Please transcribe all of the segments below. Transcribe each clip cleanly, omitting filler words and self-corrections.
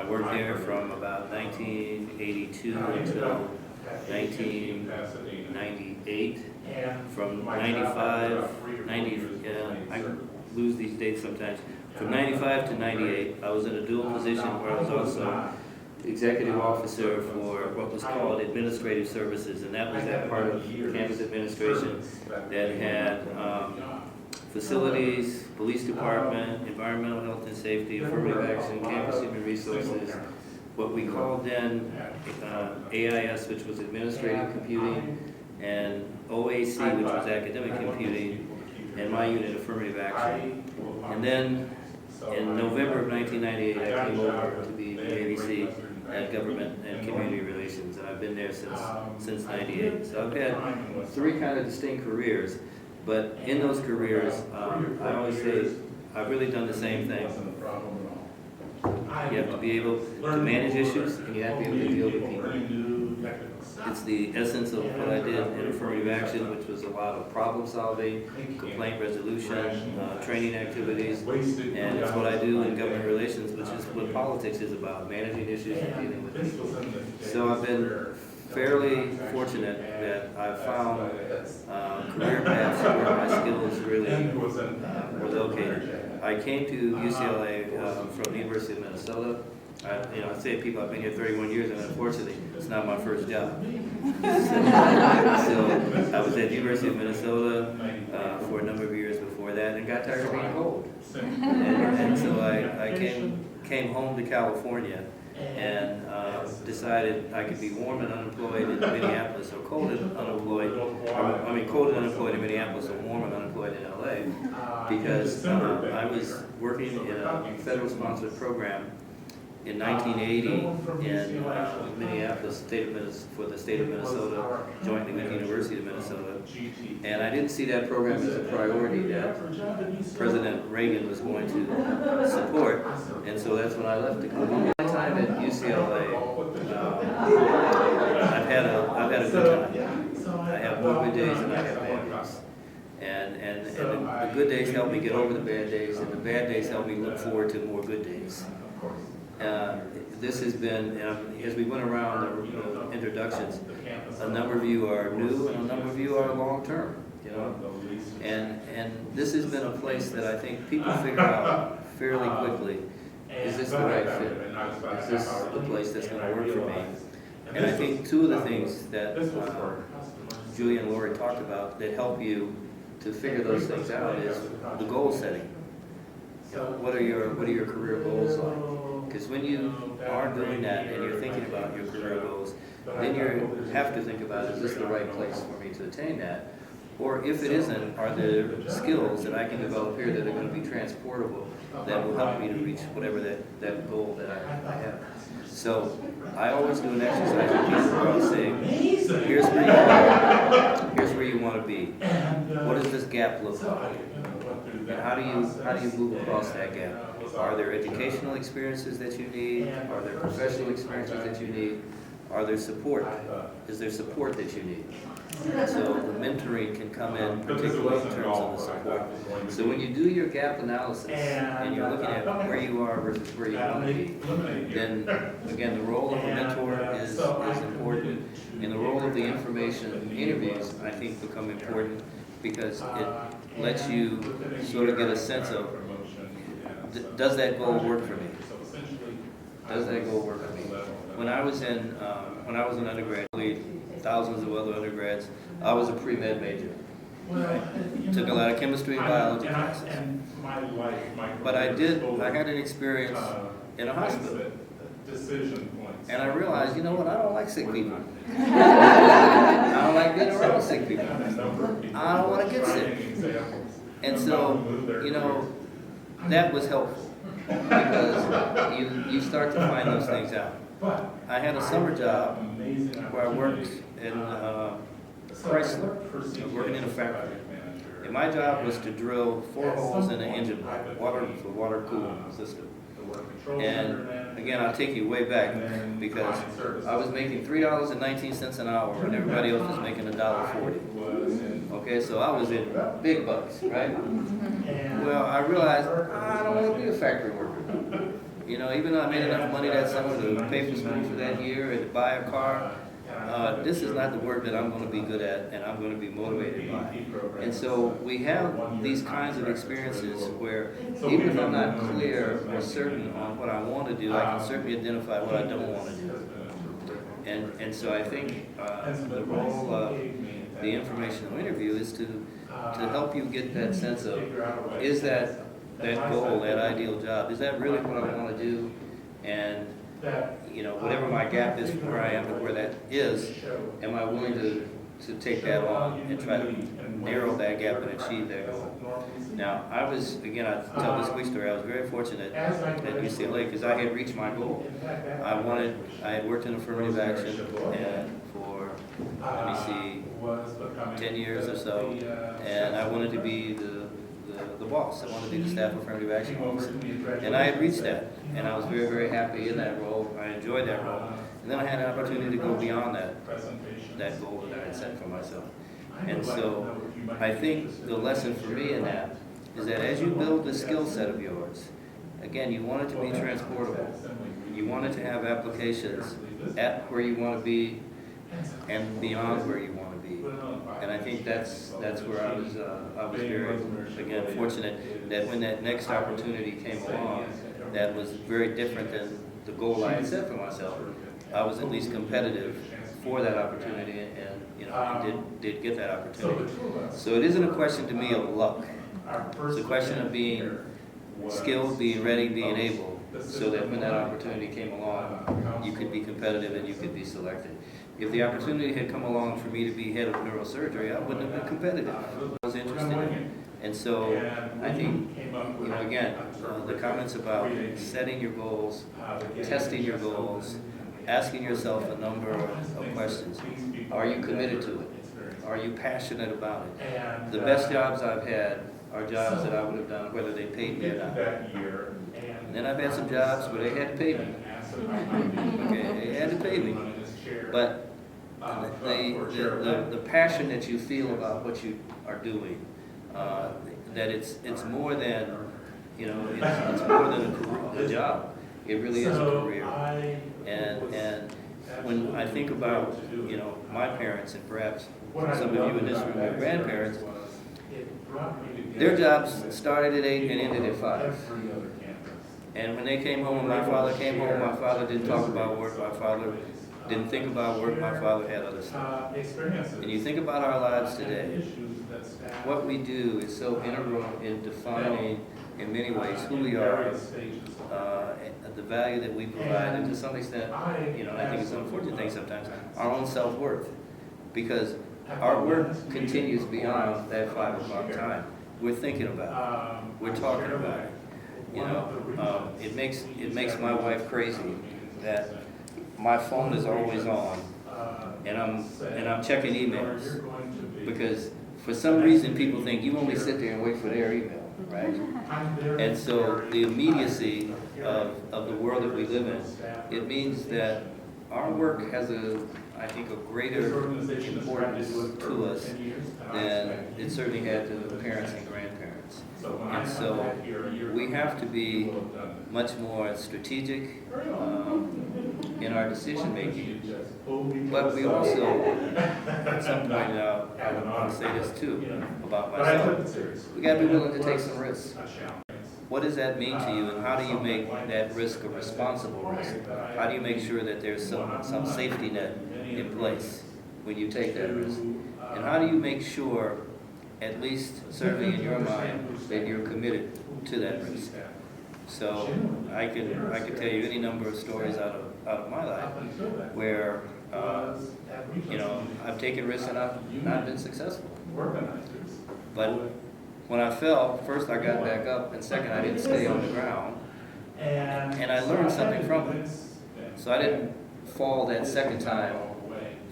I worked there from about 1982 until 1998. From 95, 90, I lose these dates sometimes. From 95 to 98, I was in a dual position where I was also executive officer for what was called administrative services, and that was that part of campus administration that had facilities, police department, environmental health and safety, affirmative action, campus human resources, what we called then AIS, which was administrative computing, and OAC, which was academic computing, and my unit, affirmative action. And then in November of 1998, I came over to be the ABC at Government and Community Relations, and I've been there since 98. So I've had three kind of distinct careers, but in those careers, I always say I've really done the same thing. You have to be able to manage issues, and you have to be able to deal with people. It's the essence of what I did in affirmative action, which was a lot of problem solving, complaint resolution, training activities, and it's what I do in government relations, which is what politics is about, managing issues and dealing with people. So I've been fairly fortunate that I've found career paths where my skills really were located. I came to UCLA from the University of Minnesota. I say to people I've been here 31 years, and unfortunately, it's not my first job. So I was at the University of Minnesota for a number of years before that, and got tired of being cold. And so I came home to California and decided I could be warm and unemployed in Minneapolis, or cold and unemployed. Cold and unemployed in Minneapolis, or warm and unemployed in LA, because I was working in a federal sponsored program in 1980 in Minneapolis, for the state of Minnesota, jointly with the University of Minnesota. And I didn't see that program as a priority that President Reagan was going to support, and so that's when I left to go home. My time at UCLA, I've had a good time. I have more good days than I have bad days. And the good days help me get over the bad days, and the bad days help me look forward to more good days. This has been, as we went around the introductions, a number of you are new and a number of you are long-term, and this has been a place that I think people figure out fairly quickly, is this the right fit? Is this the place that's going to work for me? And I think two of the things that Julia and Lori talked about that help you to figure those things out is the goal setting. What are your career goals like? Because when you are doing that and you're thinking about your career goals, then you have to think about, is this the right place for me to attain that? Or if it isn't, are there skills that I can develop here that are going to be transportable that will help me to reach whatever that goal that I have? So I always do an exercise with people where I say, here's where you want to be. What does this gap look like? And how do you move across that gap? Are there educational experiences that you need? Are there professional experiences that you need? Are there support? Is there support that you need? So the mentoring can come in, particularly in terms of the support. So when you do your gap analysis and you're looking at where you are versus where you want to be, then again, the role of a mentor is important, and the role of the information interviews, I think, become important, because it lets you sort of get a sense of, does that goal work for me? Does that goal work for me? When I was an undergrad, thousands of other undergrads, I was a pre-med major. Took a lot of chemistry and biology classes. But I had an experience in a hospital. And I realized, you know what, I don't like sick people. I don't like being around sick people. I don't want to get sick. And so, that was helpful, because you start to find those things out. I had a summer job where I worked in Chrysler, working in a factory. And my job was to drill 4 holes in an engine block, water cooling system. And again, I'll take you way back, because I was making $3.19 an hour when everybody else was making $1.40. Okay, so I was in big bucks, right? Well, I realized I don't want to be a factory worker. You know, even though I made enough money that summer to pay for school for that year and to buy a car, this is not the work that I'm going to be good at and I'm going to be motivated by. And so we have these kinds of experiences where even if I'm not clear or certain on what I want to do, I can certainly identify what I don't want to do. And so I think the role of the informational interview is to help you get that sense of, is that goal, that ideal job, is that really what I want to do? And you know, whatever my gap is from where I am to where that is, am I willing to take that on and try to narrow that gap and achieve that goal? Now, I was, again, I tell this quick story, I was very fortunate at UCLA because I had reached my goal. I had worked in affirmative action and for, let me see, 10 years or so, and I wanted to be the boss. I wanted to be the staff affirmative action officer. And I had reached that, and I was very, very happy in that role. I enjoyed that role. And then I had an opportunity to go beyond that goal that I had set for myself. And so I think the lesson for me in that is that as you build the skill set of yours, again, you want it to be transportable. You want it to have applications at where you want to be and beyond where you want to be. And I think that's where I was very, again, fortunate that when that next opportunity came along, that was very different than the goal I had set for myself. I was at least competitive for that opportunity, and you know, I did get that opportunity. So it isn't a question to me of luck. It's a question of being skilled, being ready, being able, so that when that opportunity came along, you could be competitive and you could be selected. If the opportunity had come along for me to be head of neurosurgery, I wouldn't have been competitive. I was interested in it. And so I think, you know, again, the comments about setting your goals, testing your goals, asking yourself a number of questions. Are you committed to it? Are you passionate about it? The best jobs I've had are jobs that I would have done whether they paid me or not. And then I've had some jobs where they had to pay me. Okay, they had to pay me. But the passion that you feel about what you are doing, that it's more than, you know, it's more than a job. It really is a career. And when I think about, you know, my parents and perhaps some of you in this room, your grandparents, their jobs started at 8 and ended at 5. And when they came home, when my father came home, my father didn't talk about work, my father didn't think about work, my father had other stuff. And you think about our lives today, what we do is so integral in defining, in many ways, who we are, the value that we provide, and to some extent, you know, I think it's an unfortunate thing sometimes, our own self-worth. Because our work continues beyond that 5 o'clock time. We're thinking about it. We're talking about it. You know, it makes my wife crazy that my phone is always on, and I'm checking emails, because for some reason people think you only sit there and wait for their email, right? And so the immediacy of the world that we live in, it means that our work has I think a greater importance to us than it certainly had to the parents and grandparents. And so we have to be much more strategic in our decision making. But we also, at some point, I want to say this too about myself, we got to be willing to take some risks. What does that mean to you, and how do you make that risk a responsible risk? How do you make sure that there's some safety net in place when you take that risk? And how do you make sure, at least certainly in your mind, that you're committed to that risk? So I could tell you any number of stories out of my life where you know, I've taken risks and I've not been successful. But when I fell, first I got back up, and second I didn't stay on the ground, and I learned something from it. So I didn't fall that second time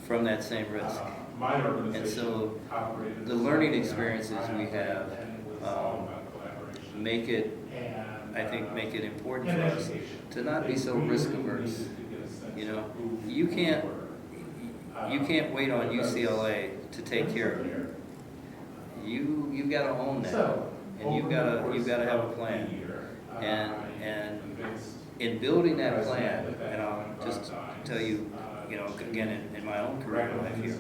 from that same risk. And so the learning experiences we have make it important for us to not be so risk averse. You know, you can't wait on UCLA to take care of you. You've got to own that, and you've got to have a plan. And in building that plan, and I'll just tell you, again, in my own career life here,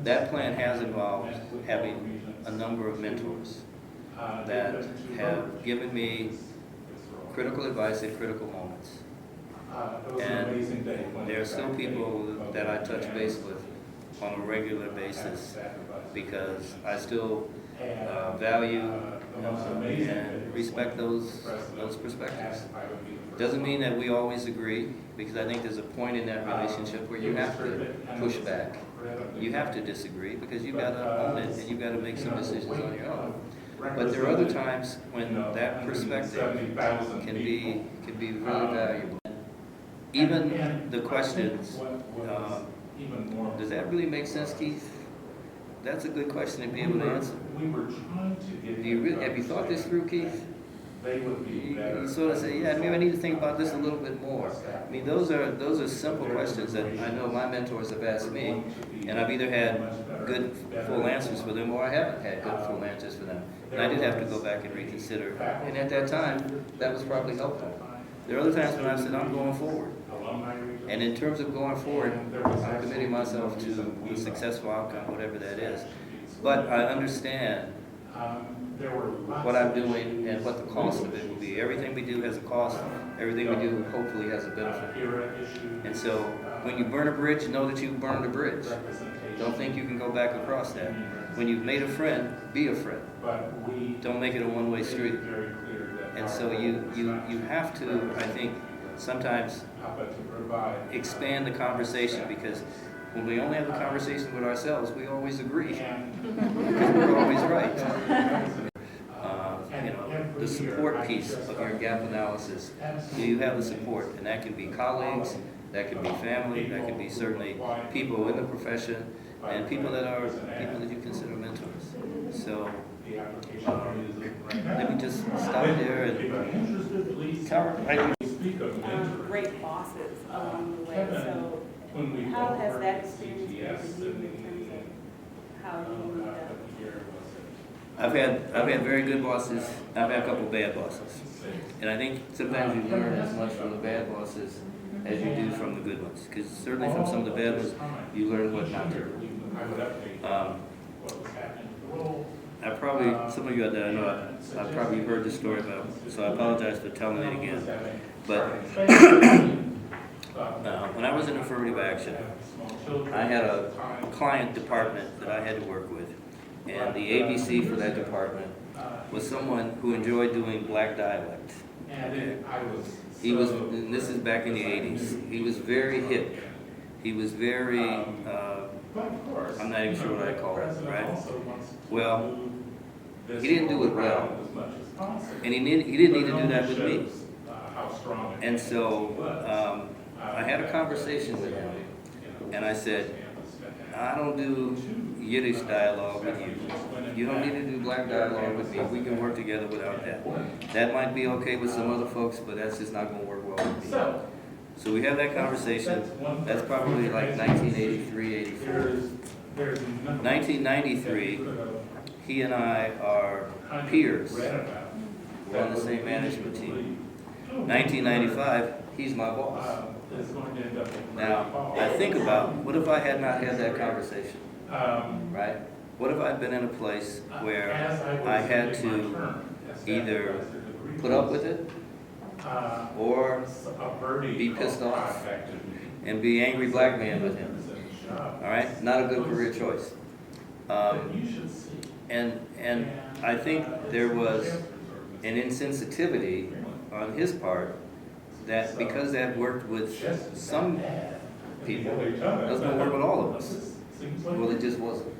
that plan has involved having a number of mentors that have given me critical advice at critical moments. And there are still people that I touch base with on a regular basis because I still value and respect those perspectives. Doesn't mean that we always agree, because I think there's a point in that relationship where you have to push back. You have to disagree because you've got to own it and you've got to make some decisions on your own. But there are other times when that perspective can be really valuable. Even the questions, does that really make sense, Keith? That's a good question to be able to answer. Have you thought this through, Keith? You sort of say, yeah, maybe I need to think about this a little bit more. I mean, those are simple questions that I know my mentors have asked me, and I've either had good full answers for them or I haven't had good full answers for them. And I did have to go back and reconsider. And at that time, that was probably helpful. There are other times when I said, I'm going forward. And in terms of going forward, I'm committing myself to a successful outcome, whatever that is. But I understand what I'm doing and what the cost of it will be. Everything we do has a cost. Everything we do hopefully has a benefit. And so when you burn a bridge, know that you've burned a bridge. Don't think you can go back across that. When you've made a friend, be a friend. Don't make it a one-way street. And so you have to, I think, sometimes expand the conversation, because when we only have a conversation with ourselves, we always agree because we're always right. The support piece of your gap analysis. Do you have the support? And that can be colleagues, that can be family, that can be certainly people in the profession, and people that you consider mentors. So let me just stop there and great bosses along the way. So how has that experience been for you in terms of how you I've had very good bosses. I've had a couple bad bosses, and I think sometimes you learn as much from the bad bosses as you do from the good ones. Because certainly from some of the bad ones, you learn what not to do. Some of you out there, I know I've probably heard this story about, so I apologize for telling it again. But when I was in affirmative action, I had a client department that I had to work with. And the ABC for that department was someone who enjoyed doing black dialect. Okay? He was, and this is back in the 80s, he was very hip. He was very, I'm not even sure what I call it, right? Well, he didn't do it well. And he didn't need to do that with me. And so I had a conversation with him, and I said, I don't do Yiddish dialogue with you. You don't need to do black dialogue with me. We can work together without that. That might be okay with some other folks, but that's just not going to work well with me. So we had that conversation. That's probably like 1983, 84. 1993, he and I are peers. We're on the same management team. 1995, he's my boss. Now, I think about, what if I had not had that conversation, right? What if I'd been in a place where I had to either put up with it or be pissed off and be angry black man with him, all right? Not a good career choice. And I think there was an insensitivity on his part that because that worked with some people, it doesn't work with all of us. Well, it just wasn't.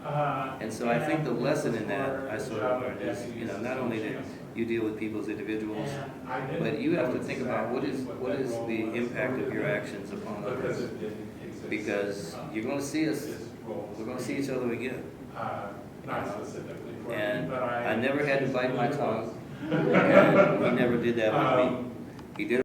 And so I think the lesson in that I sort of learned is, not only that you deal with people as individuals, but you have to think about what is the impact of your actions upon others. Because you're going to see we're going to see each other again. And I never had to bite my tongue, and he never did that with me. He did